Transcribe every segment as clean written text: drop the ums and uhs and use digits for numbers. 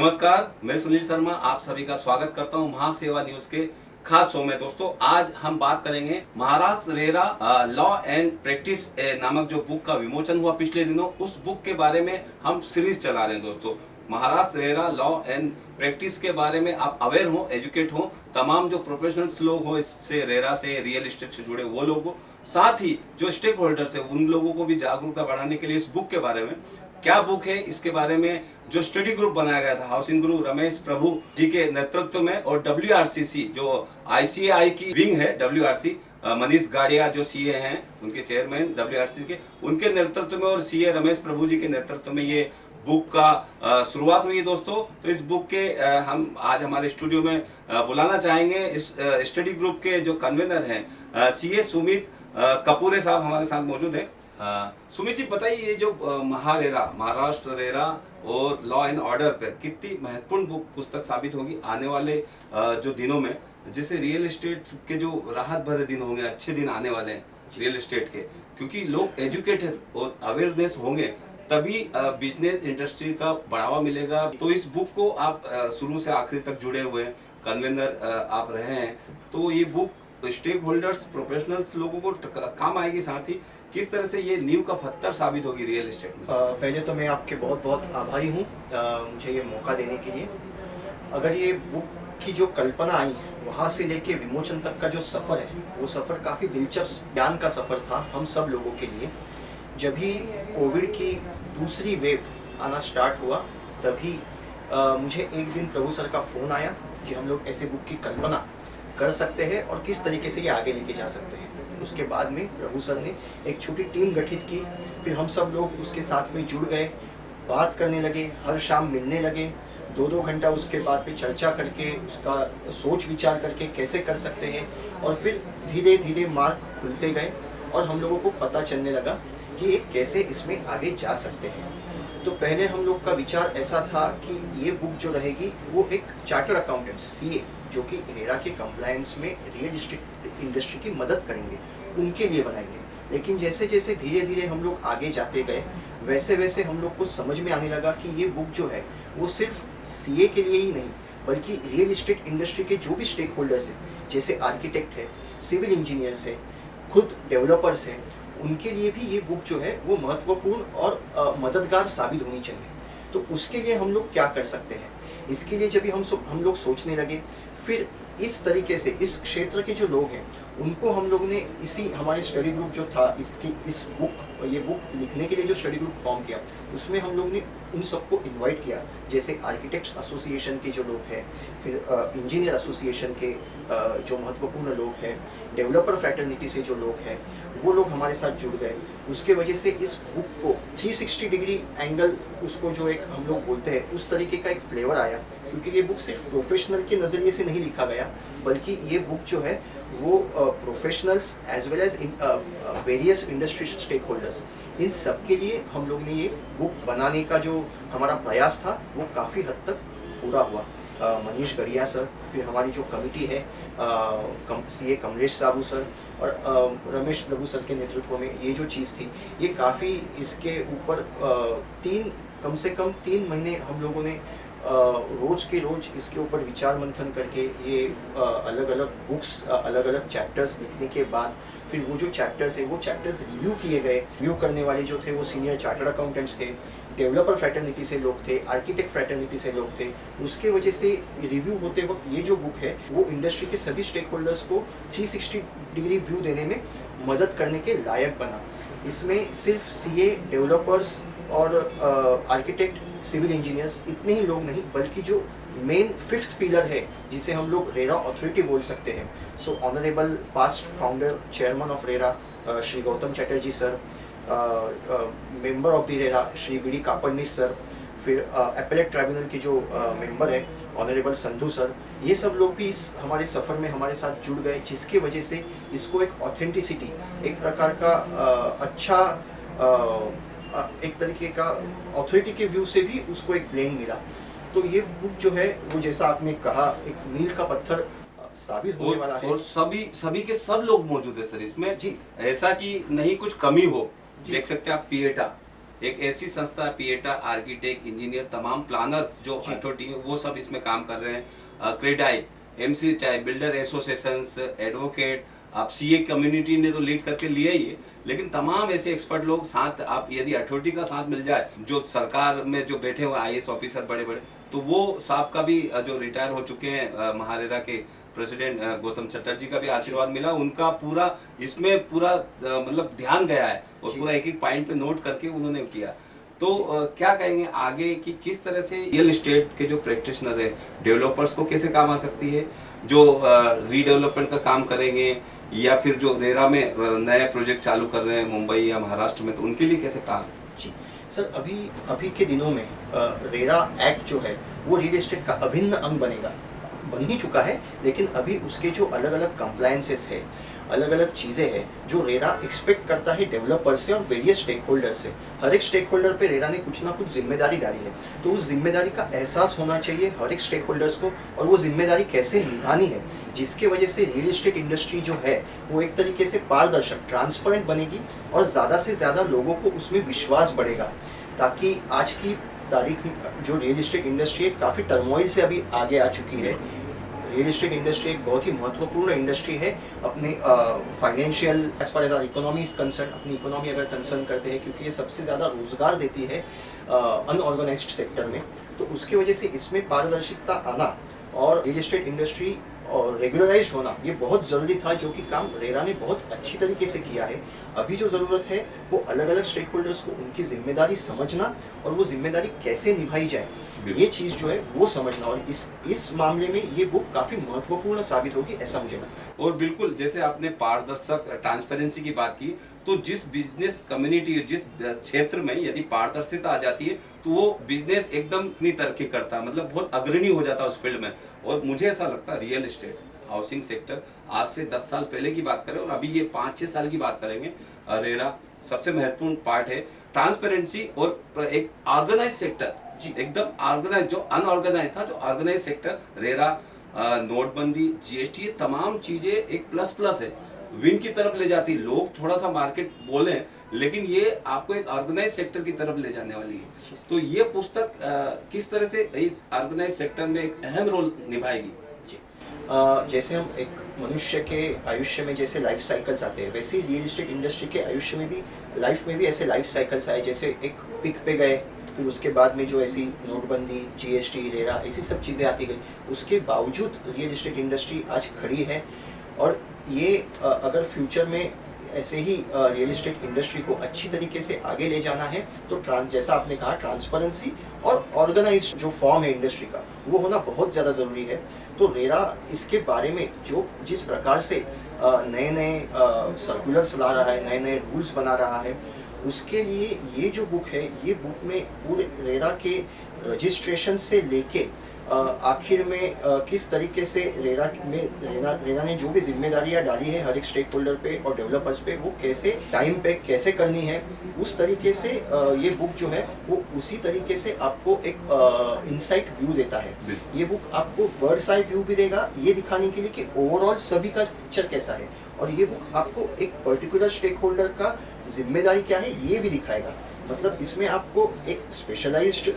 नमस्कार, मैं सुनील शर्मा आप सभी का स्वागत करता हूं महासेवा न्यूज के खास शो में। दोस्तों, आज हम बात करेंगे Maharashtra RERA law and practice नामक जो बुक का विमोचन हुआ पिछले दिनों, उस बुक के बारे में हम सीरीज चला रहे हैं। दोस्तों, Maharashtra RERA law and practice के बारे में आप अवेयर हो, एजुकेट हो, तमाम जो प्रोफेशनल्स लोग हो, इससे रेरा से रियल एस्टेट से जुड़े वो लोग हो, साथ ही जो स्टेक होल्डर्स है उन लोगों को भी जागरूकता बढ़ाने के लिए इस बुक के बारे में, क्या बुक है इसके बारे में जो स्टडी ग्रुप बनाया गया था हाउसिंग गुरु रमेश प्रभु जी के नेतृत्व में, और WRCC जो ICAI की विंग है, WRC मनीष गाड़िया जो CA हैं, उनके चेयरमैन WRC के, उनके नेतृत्व में, और CA रमेश प्रभु जी के नेतृत्व में ये बुक का शुरुआत हुई है। दोस्तों, तो इस बुक के हम आज हमारे स्टूडियो में बुलाना चाहेंगे इस स्टडी ग्रुप के जो कन्वीनर हैं CA सुमित कपूरे साहब हमारे साथ मौजूद हैं। सुमित जी, बताइए ये जो महाराष्ट्र रेरा और लॉ एंड ऑर्डर पर कितनी महत्वपूर्ण बुक पुस्तक साबित होगी आने वाले जो दिनों में, जिससे रियल एस्टेट के जो राहत भरे दिन होंगे, अच्छे दिन आने वाले हैं रियल एस्टेट के, क्योंकि लोग एजुकेटेड और अवेयरनेस होंगे तभी बिजनेस इंडस्ट्री का बढ़ावा मिलेगा। तो इस बुक को आप शुरू से आखिरी तक जुड़े हुए हैं, कन्वीनर आप रहे हैं, तो ये बुक स्टेक होल्डर्स प्रोफेशनल्स लोगों को काम आएगी, साथ ही किस तरह से ये नींव का पत्थर साबित होगी रियल एस्टेट में। पहले तो मैं आपके बहुत बहुत आभारी हूँ मुझे ये मौका देने के लिए। अगर ये बुक की जो कल्पना आई वहाँ से लेके विमोचन तक का जो सफ़र है, वो सफ़र काफ़ी दिलचस्प ज्ञान का सफ़र था हम सब लोगों के लिए। जब भी कोविड की दूसरी वेव आना स्टार्ट हुआ, तभी मुझे एक दिन प्रभु सर का फ़ोन आया कि हम लोग ऐसे बुक की कल्पना कर सकते हैं और किस तरीके से ये आगे लेके जा सकते हैं। उसके बाद में प्रभु सर ने एक छोटी टीम गठित की, फिर हम सब लोग उसके साथ में जुड़ गए, बात करने लगे, हर शाम मिलने लगे, 2-2 घंटा उसके बाद में चर्चा करके उसका सोच विचार करके कैसे कर सकते हैं, और फिर धीरे धीरे मार्ग खुलते गए और हम लोगों को पता चलने लगा कि ये कैसे इसमें आगे जा सकते हैं। तो पहले हम लोग का विचार ऐसा था कि ये बुक जो रहेगी वो एक चार्टर्ड अकाउंटेंट CA जो कि रेरा के कंप्लायंस में रियल एस्टेट इंडस्ट्री की मदद करेंगे, उनके लिए बनाएंगे। लेकिन जैसे जैसे धीरे धीरे हम लोग आगे जाते गए, वैसे वैसे हम लोग को समझ में आने लगा कि ये बुक जो है वो सिर्फ CA के लिए ही नहीं, बल्कि रियल एस्टेट इंडस्ट्री के जो भी स्टेक होल्डर्स हैं, जैसे आर्किटेक्ट है, सिविल इंजीनियर्स है, खुद डेवलपर्स हैं, उनके लिए भी ये बुक जो है वो महत्वपूर्ण और मददगार साबित होनी चाहिए। तो उसके लिए हम लोग क्या कर सकते हैं, इसके लिए जब हम लोग सोचने लगे, फिर इस तरीके से इस क्षेत्र के जो लोग हैं उनको हम लोग ने इसी हमारे स्टडी ग्रुप जो था ये बुक लिखने के लिए जो स्टडी ग्रुप फॉर्म किया, उसमें हम लोग ने उन सबको इनवाइट किया, जैसे आर्किटेक्ट्स एसोसिएशन के जो लोग हैं, फिर इंजीनियर एसोसिएशन के जो महत्वपूर्ण लोग हैं, डेवलपर फ्रैटर्निटी से जो लोग हैं, वो लोग हमारे साथ जुड़ गए। उसके वजह से इस बुक को 360 डिग्री एंगल, उसको जो एक हम लोग बोलते हैं, उस तरीके का एक फ्लेवर आया, क्योंकि ये बुक सिर्फ प्रोफेशनल के नज़रिए से नहीं लिखा गया, बल्कि ये बुक जो है वो professionals as well as various industry stakeholders, इन सब के लिए हम लोग ने ये बुक बनाने का जो हमारा प्रयास था वो काफ़ी हद तक पूरा हुआ। मनीष गड़िया सर, फिर हमारी जो कमिटी है CA कमलेश साबू सर और रमेश प्रभु सर के नेतृत्व में ये जो चीज़ थी, ये काफ़ी इसके ऊपर कम से कम 3 महीने हम लोगों ने रोज़ के रोज़ इसके ऊपर विचार मंथन करके ये अलग अलग बुक्स, अलग अलग चैप्टर्स लिखने के बाद फिर वो जो चैप्टर्स है वो चैप्टर्स रिव्यू किए गए। रिव्यू करने वाले जो थे वो सीनियर चार्टर्ड अकाउंटेंट्स थे, डेवलपर फ्रैटर्निटी से लोग थे, आर्किटेक्ट फ्रैटर्निटी से लोग थे। उसके वजह से रिव्यू होते वक्त ये जो बुक है वो इंडस्ट्री के सभी स्टेक होल्डर्स को 360 डिग्री व्यू देने में मदद करने के लायक बना। इसमें सिर्फ CA, डेवलपर्स और आर्किटेक्ट, सिविल इंजीनियर्स इतने ही लोग नहीं, बल्कि जो मेन 5th पिलर है जिसे हम लोग रेरा अथॉरिटी बोल सकते हैं, so honourable past founder chairman of RERA Shri Gautam Chatterjee sir, member of the RERA Shri BD Kapadnis sir, फिर एपेलेट ट्राइब्यूनल के जो मेंबर है ऑनरेबल संधू सर, ये सब लोग भी इस हमारे सफ़र में हमारे साथ जुड़ गए, जिसके वजह से इसको एक ऑथेंटिसिटी, एक प्रकार का अच्छा एक तरीके का अथॉरिटी के व्यू से भी उसको एक ब्लेंड मिला। तो ये बुक जो है वो, जैसा आपने कहा, एक मील का पत्थर साबित होने वाला है। और सभी के सब लोग मौजूद है सर इसमें जी, ऐसा कि नहीं कुछ कमी हो। देख सकते हैं आप पिएटा, एक ऐसी संस्था पीएटा, आर्किटेक्ट, इंजीनियर, तमाम प्लानर्स जो जी। अथॉरिटी है वो सब इसमें काम कर रहे हैं। क्रेडाई, एमसी, चाहे बिल्डर एसोसिएशंस, एडवोकेट, आप सीए कम्युनिटी ने तो लीड करके लिया ही है, लेकिन तमाम ऐसे एक्सपर्ट लोग साथ, आप यदि अथॉरिटी का साथ मिल जाए, जो सरकार में जो बैठे हुए आईएएस ऑफिसर बड़े बड़े, तो वो साहब का भी जो रिटायर हो चुके हैं महारेरा के प्रेसिडेंट गौतम चटर्जी का भी आशीर्वाद मिला, उनका पूरा इसमें पूरा मतलब ध्यान गया है और जी। पूरा एक एक पॉइंट पे नोट करके उन्होंने किया। तो क्या कहेंगे आगे कि किस तरह से रियल एस्टेट के जो प्रैक्टिशनर है, डेवलपर्स को कैसे काम आ सकती है, जो रीडेवलपमेंट का काम करेंगे या फिर जो रेरा में नए प्रोजेक्ट चालू कर रहे हैं मुंबई या महाराष्ट्र में, तो उनके लिए कैसे काम? जी सर, अभी अभी के दिनों में रेरा एक्ट जो है वो रियल एस्टेट का अभिन्न अंग बन ही चुका है, लेकिन अभी उसके जो अलग अलग कंप्लायंसेस है, अलग अलग चीज़ें हैं जो रेरा एक्सपेक्ट करता है डेवलपर से और वेरियस स्टेक होल्डर से। हर एक स्टेक होल्डर पे रेरा ने कुछ ना कुछ जिम्मेदारी डाली है, तो उस जिम्मेदारी का एहसास होना चाहिए हर एक स्टेक होल्डर्स को, और वो जिम्मेदारी कैसे निभानी है, जिसके वजह से रियल एस्टेट इंडस्ट्री जो है वो एक तरीके से पारदर्शक, ट्रांसपेरेंट बनेगी और ज़्यादा से ज़्यादा लोगों को उसमें विश्वास बढ़ेगा, ताकि आज की तारीख में जो रियल एस्टेट इंडस्ट्री है काफ़ी टर्मोइल से अभी आगे आ चुकी है। रियल एस्टेट इंडस्ट्री एक बहुत ही महत्वपूर्ण इंडस्ट्री है अपने financial as far as our economy is concern, अपनी इकोनॉमी अगर कंसर्न करते हैं, क्योंकि ये सबसे ज़्यादा रोजगार देती है अनऑर्गेनाइज्ड सेक्टर में, तो उसकी वजह से इसमें पारदर्शिता आना और रियल एस्टेट इंडस्ट्री और रेगुलराइज होना ये बहुत ज़रूरी था, जो कि काम रेरा ने बहुत अच्छी तरीके से किया है। अभी जो ज़रूरत है वो अलग अलग स्टेक होल्डर्स को उनकी जिम्मेदारी समझना और वो जिम्मेदारी कैसे निभाई जाए, ये चीज़ जो है वो समझना, और इस मामले में ये बुक काफ़ी महत्वपूर्ण साबित होगी, ऐसा मुझे लगता है। और बिल्कुल जैसे आपने पारदर्शक ट्रांसपेरेंसी की बात की, तो जिस बिजनेस कम्युनिटी, जिस क्षेत्र में यदि पारदर्शिता आ जाती है तो वो बिजनेस एकदम इतनी तरक्की करता है, मतलब बहुत अग्रणी हो जाता है उस फील्ड में। और मुझे ऐसा लगता है रियल एस्टेट, हाउसिंग सेक्टर, आज से 10 साल पहले की बात करें और अभी ये 5-6 साल की बात करेंगे, रेरा सबसे महत्वपूर्ण पार्ट है ट्रांसपेरेंसी और एक ऑर्गेनाइज सेक्टर, एकदम ऑर्गेनाइज, जो अनऑर्गेनाइज था, जो ऑर्गेनाइज सेक्टर, रेरा, नोटबंदी, जीएसटी, ये तमाम चीजें एक प्लस है, विन की तरफ ले जाती। लोग थोड़ा सा मार्केट बोले, लेकिन ये आपको एक ऑर्गेनाइज सेक्टर की तरफ ले जाने वाली है। तो ये पुस्तक किस तरह से इस ऑर्गेनाइज सेक्टर में एक अहम रोल निभाएगी? जी, जैसे हम एक मनुष्य के आयुष्य में जैसे लाइफ साइकिल्स आते हैं, वैसे ही रियल एस्टेट इंडस्ट्री के आयुष्य में भी, लाइफ में भी ऐसे लाइफ साइकिल्स आए, जैसे एक पिक पे गए, फिर उसके बाद में जो ऐसी नोटबंदी, जीएसटी, रेरा, ऐसी सब चीज़ें आती गई, उसके बावजूद रियल एस्टेट इंडस्ट्री आज खड़ी है। और ये अगर फ्यूचर में ऐसे ही रियल एस्टेट इंडस्ट्री को अच्छी तरीके से आगे ले जाना है, तो जैसा आपने कहा, ट्रांसपेरेंसी और ऑर्गेनाइज जो फॉर्म है इंडस्ट्री का, वो होना बहुत ज़्यादा ज़रूरी है। तो रेरा इसके बारे में जिस प्रकार से नए नए सर्कुलर्स ला रहा है, नए नए रूल्स बना रहा है, उसके लिए ये जो बुक है, ये बुक में पूरे रेरा के रजिस्ट्रेशन से लेके आखिर में किस तरीके से रेरा ने जो भी जिम्मेदारियां डाली है हर एक स्टेक होल्डर पे और डेवलपर्स पे, वो कैसे टाइम पे कैसे करनी है, उस तरीके से ये बुक जो है वो उसी तरीके से आपको एक इनसाइट व्यू देता है। ये बुक आपको बर्ड्स आई व्यू भी देगा, ये दिखाने के लिए कि ओवरऑल सभी का पिक्चर कैसा है, और ये बुक आपको एक पर्टिकुलर स्टेक होल्डर का जिम्मेदारी क्या है ये भी दिखाएगा। मतलब इसमें आपको एक स्पेशलाइज्ड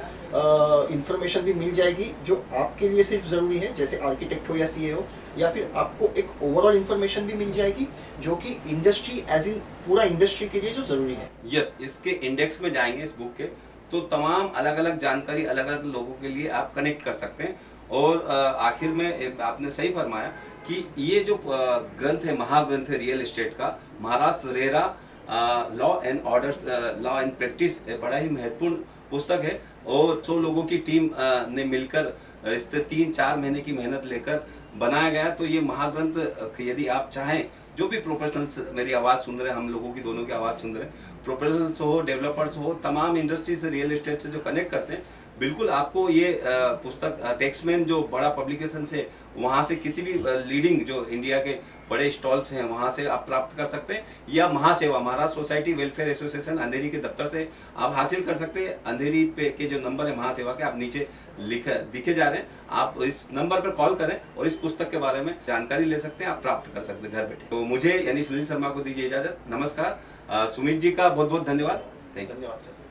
इंफॉर्मेशन भी मिल जाएगी जो आपके लिए सिर्फ ज़रूरी है, जैसे आर्किटेक्ट हो या सीए हो, या फिर आपको एक ओवरऑल इंफॉर्मेशन भी मिल जाएगी जो कि इंडस्ट्री एज इन पूरा इंडस्ट्री के लिए जो ज़रूरी है। यस, इसके इंडेक्स में जाएंगे इस बुक के, तो तमाम अलग अलग जानकारी अलग अलग लोगों के लिए आप कनेक्ट कर सकते हैं। और आखिर में आपने सही फरमाया कि ये जो ग्रंथ है, महाग्रंथ है रियल एस्टेट का, Maharashtra RERA law and orders, law and practice, बड़ा ही महत्वपूर्ण पुस्तक है। और 100 लोगों की टीम ने मिलकर इस 3-4 महीने की मेहनत लेकर बनाया गया। तो ये महाग्रंथ यदि आप चाहें, जो भी प्रोफेशनल्स मेरी आवाज़ सुन रहे हैं, हम लोगों की दोनों की आवाज़ सुन रहे हैं, प्रोफेशनल्स हो, डेवलपर्स हो, तमाम इंडस्ट्री से, रियल एस्टेट से जो कनेक्ट करते हैं, बिल्कुल आपको ये पुस्तक टेक्समैन जो बड़ा पब्लिकेशन है वहाँ से, किसी भी लीडिंग जो इंडिया के बड़े स्टॉल्स हैं वहाँ से आप प्राप्त कर सकते हैं, या महासेवा, महाराष्ट्र सोसाइटी वेलफेयर एसोसिएशन अंधेरी के दफ्तर से आप हासिल कर सकते हैं। अंधेरी पे के जो नंबर है महासेवा के, आप नीचे दिखे जा रहे हैं, आप इस नंबर पर कॉल करें और इस पुस्तक के बारे में जानकारी ले सकते हैं, आप प्राप्त कर सकते हैं घर बैठे। तो मुझे यानी सुनील शर्मा को दीजिए इजाजत, नमस्कार। सुमित जी का बहुत बहुत धन्यवाद। धन्यवाद सर।